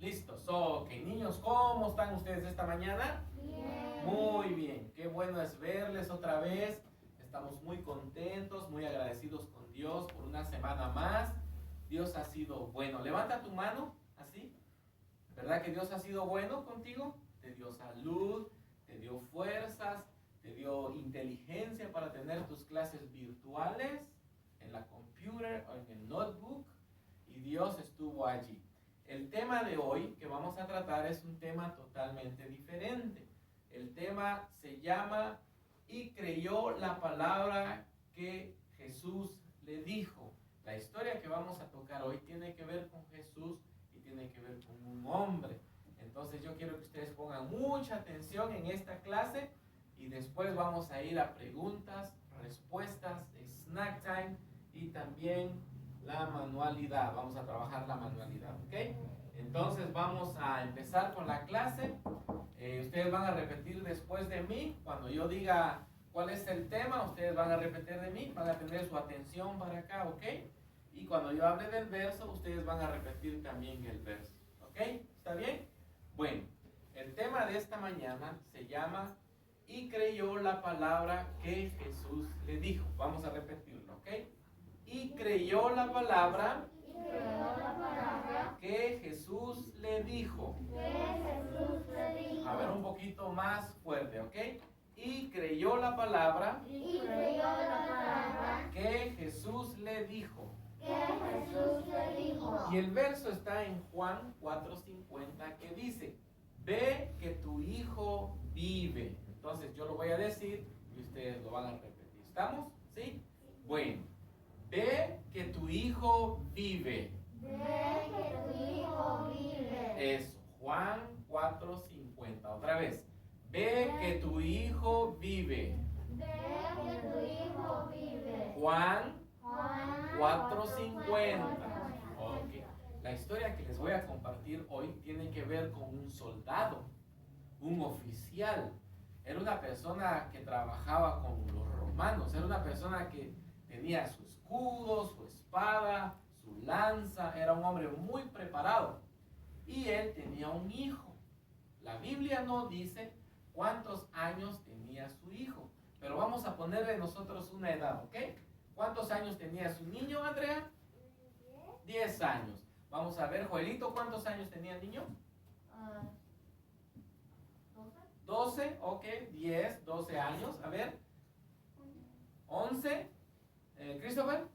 Listos. Ok, niños, ¿cómo están ustedes esta mañana? Bien. Muy bien. Qué bueno es verles otra vez. Estamos muy contentos, muy agradecidos con Dios por una semana más. Dios ha sido bueno. Levanta tu mano, así. ¿Verdad que Dios ha sido bueno contigo? Te dio salud, te dio fuerzas, te dio inteligencia para tener tus clases virtuales en la computer o en el notebook, y Dios estuvo allí. El tema de hoy que vamos a tratar es un tema totalmente diferente. El tema se llama "Y creyó la palabra que Jesús le dijo". La historia que vamos a tocar hoy tiene que ver con Jesús y tiene que ver con un hombre. Entonces yo quiero que ustedes pongan mucha atención en esta clase y después vamos a ir a preguntas, respuestas, snack time y también la manualidad. Vamos a trabajar la manualidad, ¿ok? Entonces vamos a empezar con la clase. Ustedes van a repetir después de mí. Cuando yo diga cuál es el tema, ustedes van a repetir de mí, van a tener su atención para acá, ¿ok? Y cuando yo hable del verso, ustedes van a repetir también el verso, ¿ok? ¿Está bien? Bueno, el tema de esta mañana se llama "Y creyó la palabra que Jesús le dijo". Vamos a repetirlo, ¿ok? Y creyó la palabra que Jesús le dijo. A ver, un poquito más fuerte, ¿ok? Y creyó la palabra que Jesús le dijo. Y el verso está en Juan 4:50, que dice: "Ve que tu hijo vive". Entonces yo lo voy a decir y ustedes lo van a repetir. ¿Estamos? ¿Sí? Bueno. Ve que tu hijo vive. Eso. Juan 4:50. Otra vez. Ve que tu hijo vive. Juan 4:50. Ok. La historia que les voy a compartir hoy tiene que ver con un soldado, un oficial. Era una persona que trabajaba con los romanos. Era una persona que tenía su escudo, su espada, su lanza. Era un hombre muy preparado. Y él tenía un hijo. La Biblia no dice cuántos años tenía su hijo, pero vamos a ponerle nosotros una edad, ¿ok? ¿Cuántos años tenía su niño, Andrea? 10 años. Vamos a ver, Joelito, ¿cuántos años tenía el niño? 12, ok, 10, 12 años. A ver, 11. Christopher,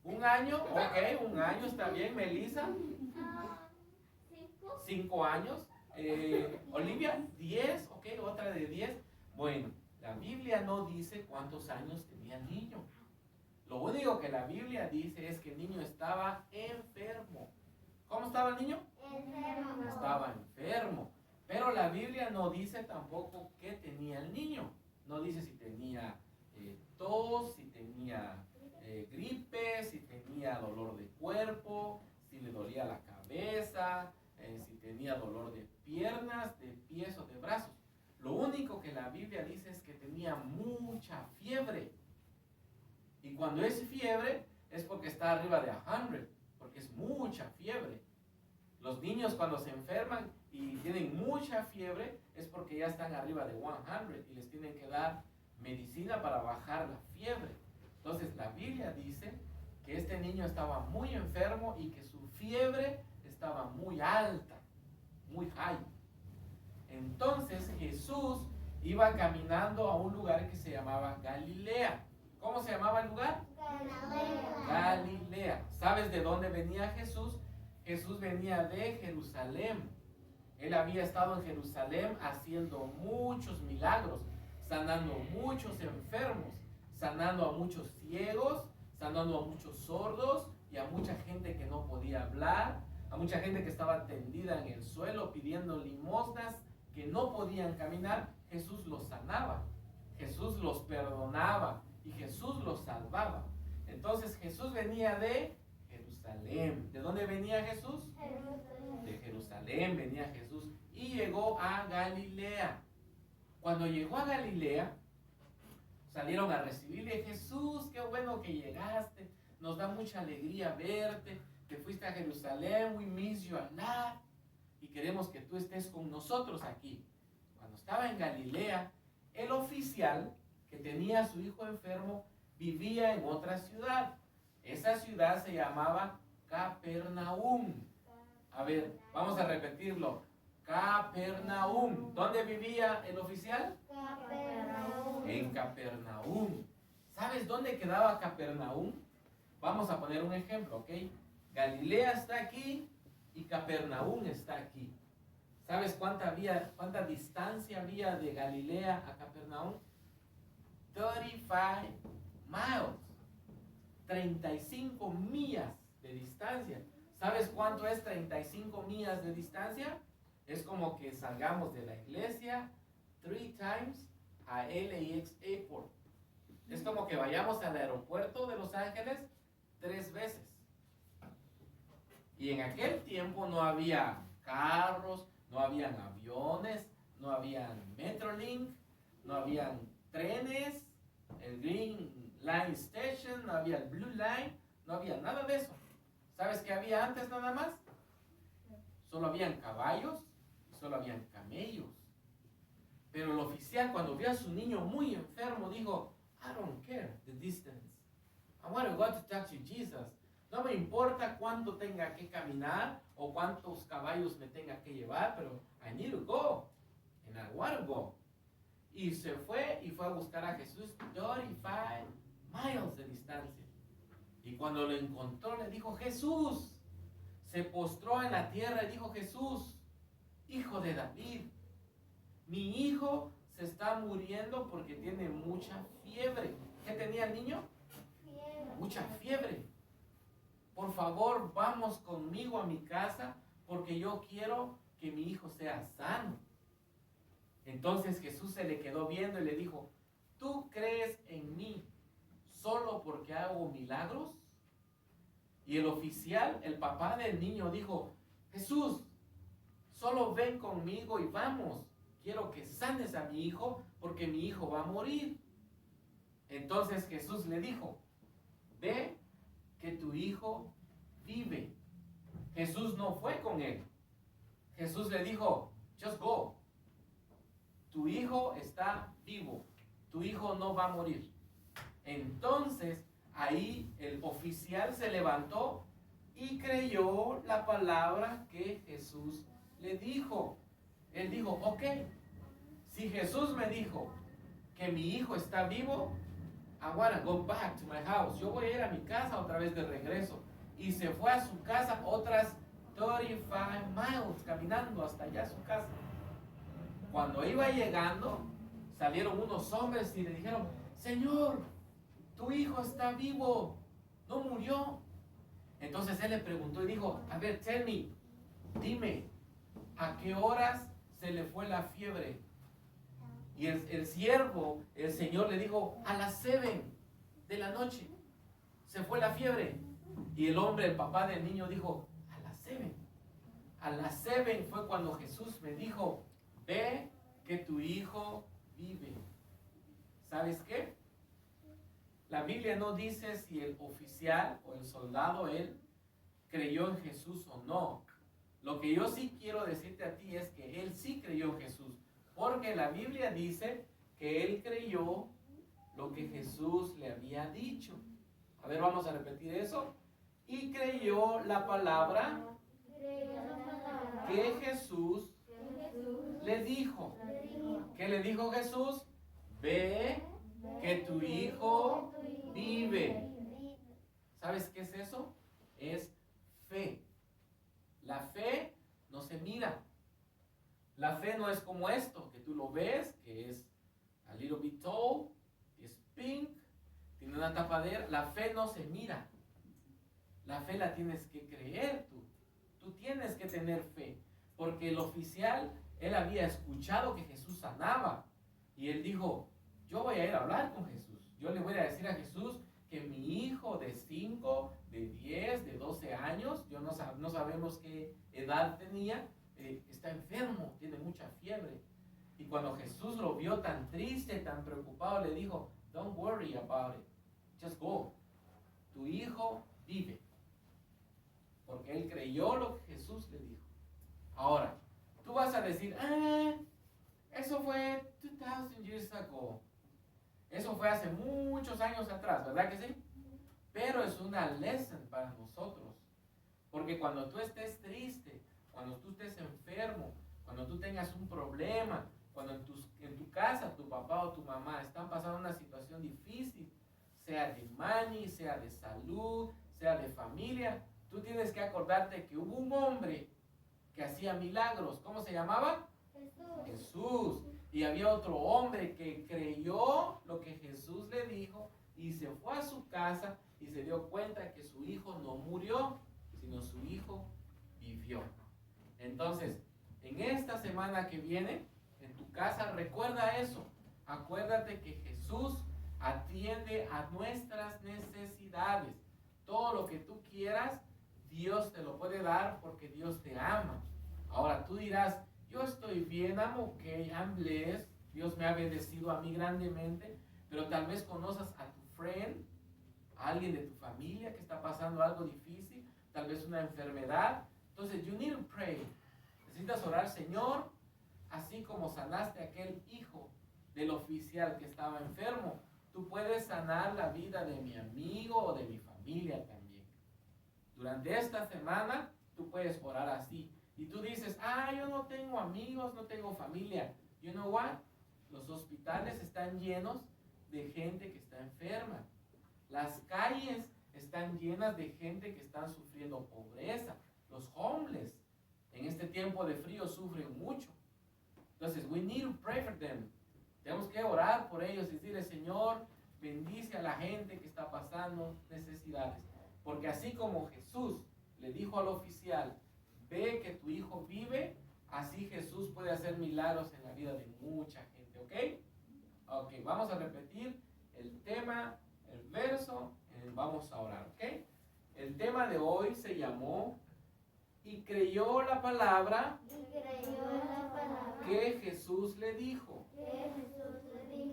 un año, ok, un año está bien. Melissa, 5 años. Olivia, 10, ok, otra de 10. Bueno, la Biblia no dice cuántos años tenía el niño. Lo único que la Biblia dice es que el niño estaba enfermo. ¿Cómo estaba el niño? Enfermo. Estaba enfermo. Pero la Biblia no dice tampoco qué tenía el niño. No dice si tenía tos, si tenía gripe, si tenía dolor de cuerpo, si le dolía la cabeza, si tenía dolor de piernas, de pies o de brazos. Lo único que la Biblia dice es que tenía mucha fiebre. Y cuando es fiebre es porque está arriba de 100, porque es mucha fiebre. Los niños cuando se enferman y tienen mucha fiebre es porque ya están arriba de 100 y les tienen que dar medicina para bajar la fiebre. Entonces la Biblia dice que este niño estaba muy enfermo y que su fiebre estaba muy alta, muy high. Entonces Jesús iba caminando a un lugar que se llamaba Galilea. ¿Cómo se llamaba el lugar? Galilea. ¿Sabes de dónde venía Jesús? Jesús venía de Jerusalén. Él había estado en Jerusalén haciendo muchos milagros, sanando muchos enfermos, sanando a muchos ciegos, sanando a muchos sordos y a mucha gente que no podía hablar, a mucha gente que estaba tendida en el suelo pidiendo limosnas, que no podían caminar. Jesús los sanaba, Jesús los perdonaba y Jesús los salvaba. Entonces Jesús venía de Jerusalén. ¿De dónde venía Jesús? De Jerusalén venía Jesús y llegó a Galilea. Cuando llegó a Galilea, salieron a recibirle. Jesús, qué bueno que llegaste, nos da mucha alegría verte, te fuiste a Jerusalén, we miss you a lot, y queremos que tú estés con nosotros aquí. Cuando estaba en Galilea, el oficial que tenía a su hijo enfermo vivía en otra ciudad. Esa ciudad se llamaba Capernaum. A ver, vamos a repetirlo. Capernaum. ¿Dónde vivía el oficial? Capernaum. En Capernaum. ¿Sabes dónde quedaba Capernaum? Vamos a poner un ejemplo, ¿ok? Galilea está aquí y Capernaum está aquí. ¿Sabes cuánta distancia había de Galilea a Capernaum? 35 miles. 35 millas de distancia. ¿Sabes cuánto es 35 millas de distancia? Es como que salgamos de la iglesia 3 times a LAX Airport. Es como que vayamos al aeropuerto de Los Ángeles 3 veces. Y en aquel tiempo no había carros, no habían aviones, no habían Metrolink, no habían trenes, el Green Line Station, no había el Blue Line, no había nada de eso. ¿Sabes qué había antes nada más? Solo habían caballos y solo habían camellos. Pero el oficial, cuando vio a su niño muy enfermo, dijo, I don't care the distance. I want to go to talk to Jesus. No me importa cuánto tenga que caminar o cuántos caballos me tenga que llevar, pero I need to go. And I want to go. Y se fue a buscar a Jesús 35 miles de distancia. Y cuando lo encontró le dijo, Jesús. Se postró en la tierra y dijo, Jesús, hijo de David, mi hijo se está muriendo porque tiene mucha fiebre. ¿Qué tenía el niño? Fiebre. Mucha fiebre. Por favor, vamos conmigo a mi casa porque yo quiero que mi hijo sea sano. Entonces Jesús se le quedó viendo y le dijo, ¿tú crees en mí solo porque hago milagros? Y el oficial, el papá del niño, dijo, Jesús, solo ven conmigo y vamos. Quiero que sanes a mi hijo porque mi hijo va a morir. Entonces Jesús le dijo, ve que tu hijo vive. Jesús no fue con él. Jesús le dijo, just go. Tu hijo está vivo. Tu hijo no va a morir. Entonces, ahí el oficial se levantó y creyó la palabra que Jesús le dijo. Él dijo, ok, si Jesús me dijo que mi hijo está vivo, I want to go back to my house. Yo voy a ir a mi casa otra vez de regreso. Y se fue a su casa otras 35 miles caminando hasta allá a su casa. Cuando iba llegando, salieron unos hombres y le dijeron, Señor, tu hijo está vivo, no murió. Entonces él le preguntó y dijo, a ver, tell me, dime, ¿a qué horas se le fue la fiebre? Y el siervo, el Señor le dijo, a las 7 de la noche se fue la fiebre. Y el hombre, el papá del niño, dijo, a las 7. A las 7 fue cuando Jesús me dijo, ve que tu hijo vive. ¿Sabes qué? La Biblia no dice si el oficial o el soldado, él, creyó en Jesús o no. Lo que yo sí quiero decirte a ti es que él sí creyó en Jesús. Porque la Biblia dice que él creyó lo que Jesús le había dicho. A ver, vamos a repetir eso. Y creyó la palabra que Jesús le dijo. ¿Qué le dijo Jesús? Ve que tu hijo vive. ¿Sabes qué es eso? Es fe. La fe no se mira. La fe no es como esto, que tú lo ves, que es a little bit tall, es pink, tiene una tapadera. La fe no se mira. La fe la tienes que creer tú. Tú tienes que tener fe. Porque el oficial, él había escuchado que Jesús sanaba. Y él dijo, yo voy a ir a hablar con Jesús. Yo le voy a decir a Jesús que mi hijo de 5, de 10, de 12 años, no sabemos qué edad tenía, está enfermo, tiene mucha fiebre. Y cuando Jesús lo vio tan triste, tan preocupado, le dijo, don't worry about it, just go. Tu hijo vive. porque él creyó lo que Jesús le dijo. Ahora, tú vas a decir, eso fue 2000 years ago. Eso fue hace muchos años atrás, ¿verdad que sí? Pero es una lesson para nosotros. Porque cuando tú estés triste, cuando tú estés enfermo, cuando tú tengas un problema, cuando en tu casa tu papá o tu mamá están pasando una situación difícil, sea de money, sea de salud, sea de familia, tú tienes que acordarte que hubo un hombre que hacía milagros. ¿Cómo se llamaba? Jesús. Y había otro hombre que creyó lo que Jesús le dijo y se fue a su casa y se dio cuenta que su hijo no murió, sino su hijo vivió. Entonces, en esta semana que viene, en tu casa, recuerda eso. Acuérdate que Jesús atiende a nuestras necesidades. Todo lo que tú quieras, Dios te lo puede dar porque Dios te ama. Ahora tú dirás, yo estoy bien, I'm okay, I'm blessed, Dios me ha bendecido a mí grandemente, pero tal vez conoces a tu friend, a alguien de tu familia que está pasando algo difícil, tal vez una enfermedad. Entonces, you need to pray. Necesitas orar, Señor, así como sanaste a aquel hijo del oficial que estaba enfermo, tú puedes sanar la vida de mi amigo o de mi familia también. Durante esta semana, tú puedes orar así. Y tú dices, yo no tengo amigos, no tengo familia. You know what? Los hospitales están llenos de gente que está enferma. Las calles están llenas de gente que están sufriendo pobreza. Los homeless en este tiempo de frío sufren mucho. Entonces, we need to pray for them. Tenemos que orar por ellos y decirle, Señor, bendice a la gente que está pasando necesidades. Porque así como Jesús le dijo al oficial, ve que tu hijo vive, así Jesús puede hacer milagros en la vida de mucha gente, ¿ok? Ok, vamos a repetir el tema, el verso, vamos a orar, ¿ok? El tema de hoy se llamó, y creyó la palabra que Jesús le dijo.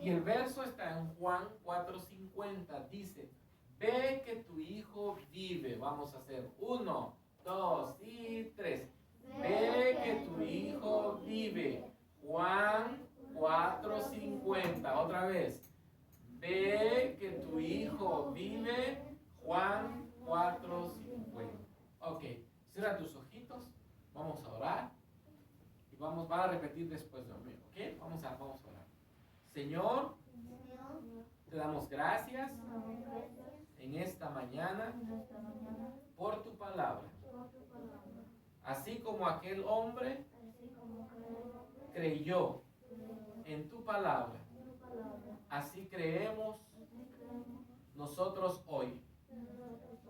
Y el verso está en Juan 4:50, dice, ve que tu hijo vive. Vamos a hacer 1, 2 y 3. Ve que tu hijo vive. Juan 4:50. Otra vez. Ve que tu hijo vive. Juan 4:50. Ok. Cierra tus ojitos. Vamos a orar. Y van a repetir después de mí. ¿Ok? Vamos a orar. Señor, te damos gracias en esta mañana por tu palabra. Así como aquel hombre creyó en tu palabra, así creemos nosotros hoy,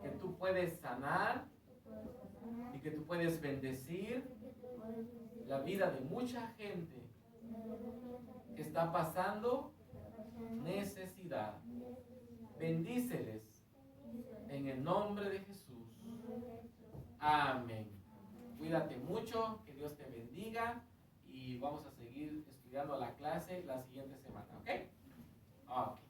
que tú puedes sanar y que tú puedes bendecir la vida de mucha gente que está pasando necesidad. Bendíceles en el nombre de Jesús. Amén. Cuídate mucho, que Dios te bendiga y vamos a seguir estudiando la clase la siguiente semana, ¿ok? Ok.